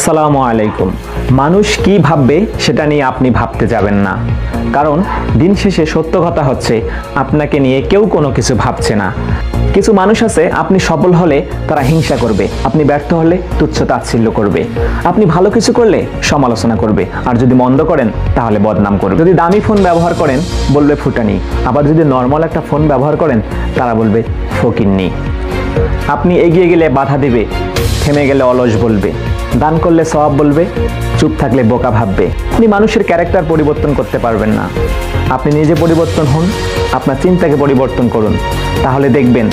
আসসালামু আলাইকুম। মানুষ কি ভাববে সেটা নিয়ে আপনি ভাবতে যাবেন না, কারণ দিন শেষে সত্য কথা হচ্ছে আপনাকে নিয়ে কেউ কোনো কিছু ভাবছে না। কিছু মানুষ আছে, আপনি সফল হলে তারা হিংসা করবে, আপনি ব্যর্থ হলে তুচ্ছ তাচ্ছিল্য করবে, আপনি ভালো কিছু করলে সমালোচনা করবে, আর যদি মন্দ করেন তাহলে বদনাম করবে। যদি দামি ফোন ব্যবহার করেন বলবে ফুটানি, আবার যদি নর্মাল একটা ফোন ব্যবহার করেন তারা বলবে ফকিন্নি। আপনি এগিয়ে গেলে বাধা দিবে, থেমে গেলে অলস বলবে, দান করলে সওয়াব বলবে, চুপ থাকলে বোকা ভাববে। আপনি মানুষের ক্যারেক্টার পরিবর্তন করতে পারবেন না। আপনি নিজে পরিবর্তন হন, আপনার চিন্তাকে পরিবর্তন করুন, তাহলে দেখবেন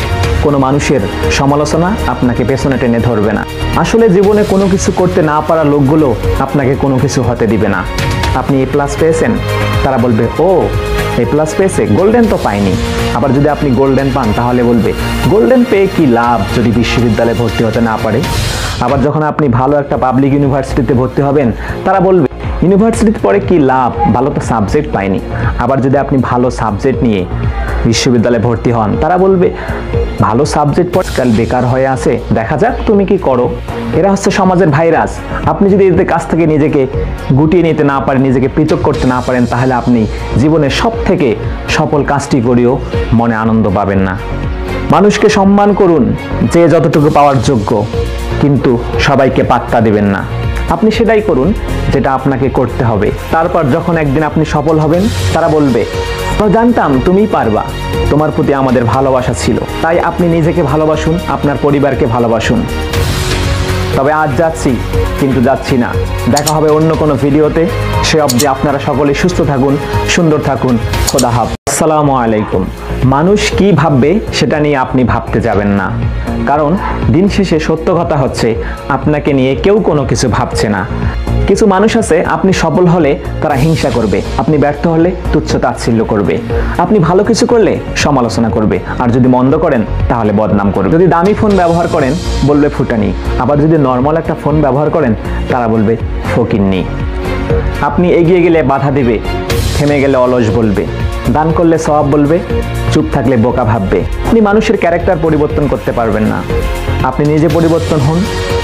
কোনো মানুষের সমালোচনা আপনাকে পেছনে টেনে ধরবে না। আসলে জীবনে কোনো কিছু করতে না পারা লোকগুলো আপনাকে কোনো কিছু হতে দিবে না। আপনি এ প্লাস পেয়েছেন, তারা বলবে ও এ প্লাস পেয়েছে, গোল্ডেন তো পায়নি। আবার যদি আপনি গোল্ডেন পান তাহলে বলবে গোল্ডেন পেয়ে কি লাভ যদি বিশ্ববিদ্যালয়ে ভর্তি হতে না পারে। আবার যখন আপনি ভালো একটা পাবলিক ইউনিভার্সিটিতে ভর্তি হবেন তারা বলবে ইউনিভার্সিটিতে পড়ে কি লাভ, ভালো তো সাবজেক্ট পায়নি। আবার যদি আপনি ভালো সাবজেক্ট নিয়ে বিশ্ববিদ্যালয়ে ভর্তি হন তারা বলবে ভালো সাবজেক্ট পড়ে কাল বেকার হয়ে আছে, দেখা যাক তুমি কি করো। এরা হচ্ছে সমাজের ভাইরাস। আপনি যদি এদের কাছ থেকে নিজেকে গুটিয়ে নিতে না পারেন, নিজেকে পৃথক করতে না পারেন, তাহলে আপনি জীবনের সব থেকে সফল কাজটি করেও মনে আনন্দ পাবেন না। মানুষকে সম্মান করুন যে যতটুকু পাওয়ার যোগ্য, কিন্তু সবাইকে পাত্তা দেবেন না। আপনি সেটাই করুন যেটা আপনাকে করতে হবে। তারপর যখন একদিন আপনি সফল হবেন তারা বলবে আমরা জানতাম তুমিই পারবা, তোমার প্রতি আমাদের ভালোবাসা ছিল। তাই আপনি নিজেকে ভালোবাসুন, আপনার পরিবারকে ভালোবাসুন। তবে আজ যাচ্ছি, কিন্তু যাচ্ছি না। দেখা হবে অন্য কোনো ভিডিওতে। সে অবধি আপনারা সকলে সুস্থ থাকুন, সুন্দর থাকুন। খোদা হাফেজ। আসসালামু আলাইকুম। মানুষ কি ভাববে সেটা নিয়ে আপনি ভাবতে যাবেন না, কারণ দিন শেষে সত্য কথা হচ্ছে আপনাকে নিয়ে কেউ কোনো কিছু ভাবছে না। কিছু মানুষ আছে, আপনি সফল হলে তারা হিংসা করবে, আপনি ব্যর্থ হলে তুচ্ছ তাচ্ছিল্য করবে, আপনি ভালো কিছু করলে সমালোচনা করবে, আর যদি মন্দ করেন তাহলে বদনাম করবে। যদি দামি ফোন ব্যবহার করেন বলবে ফুটানি, আবার যদি নর্মাল একটা ফোন ব্যবহার করেন তারা বলবে ফকিন্নি। আপনি এগিয়ে গেলে বাধা দিবে, থেমে গেলে অলস বলবে, দান করলে সওয়াব বলবে, চুপ থাকলে বোকা ভাববে। আপনি মানুষের ক্যারেক্টার পরিবর্তন করতে পারবেন না। আপনি নিজে পরিবর্তন হন,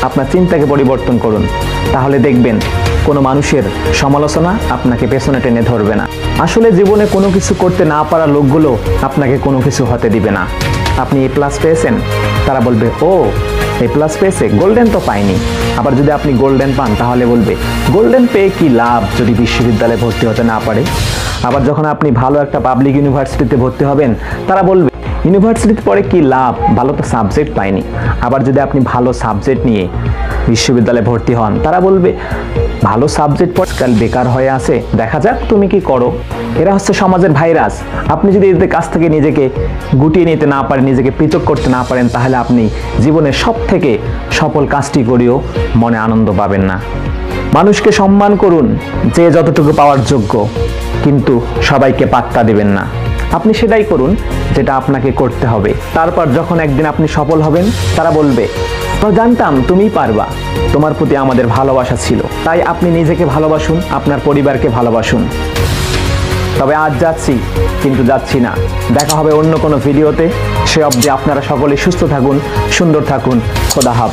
আপনার চিন্তাকে পরিবর্তন করুন, তাহলে দেখবেন কোনো মানুষের সমালোচনা আপনাকে পেছনে টেনে ধরবে না। আসলে জীবনে কোনো কিছু করতে না পারা লোকগুলো আপনাকে কোনো কিছু হতে দিবে না। আপনি এ প্লাস পেয়েছেন, তারা বলবে ও এ প্লাস পেয়েছে, গোল্ডেন তো পায়নি। আবার যদি আপনি গোল্ডেন পান তাহলে বলবে গোল্ডেন পেয়ে কি লাভ যদি বিশ্ববিদ্যালয়ে ভর্তি হতে না পারে। আবার যখন আপনি ভালো একটা পাবলিক ইউনিভার্সিটিতে ভর্তি হবেন তারা বলবে ইউনিভার্সিটিতে পড়ে কি লাভ, ভালো তো সাবজেক্ট পায়নি। আবার যদি আপনি ভালো সাবজেক্ট নিয়ে বিশ্ববিদ্যালয়ে ভর্তি হন তারা বলবে ভালো সাবজেক্ট পড়ে কাল বেকার হয়ে আছে, দেখা যাক তুমি কি করো। এরা হচ্ছে সমাজের ভাইরাস। আপনি যদি এদের কাছ থেকে নিজেকে গুটিয়ে নিতে না পারেন, নিজেকে পৃথক করতে না পারেন, তাহলে আপনি জীবনের সব থেকে সফল কাজটি করেও মনে আনন্দ পাবেন না। মানুষকে সম্মান করুন যে যতটুকু পাওয়ার যোগ্য, কিন্তু সবাইকে পাত্তা দেবেন না। আপনি সেটাই করুন যেটা আপনাকে করতে হবে। তারপর যখন একদিন আপনি সফল হবেন তারা বলবে আমরা জানতাম তুমিই পারবা, তোমার প্রতি আমাদের ভালোবাসা ছিল। তাই আপনি নিজেকে ভালোবাসুন, আপনার পরিবারকে ভালোবাসুন। তবে আজ যাচ্ছি, কিন্তু যাচ্ছি না। দেখা হবে অন্য কোনো ভিডিওতে। সে অবধি আপনারা সকলে সুস্থ থাকুন, সুন্দর থাকুন। খোদা হাফেজ।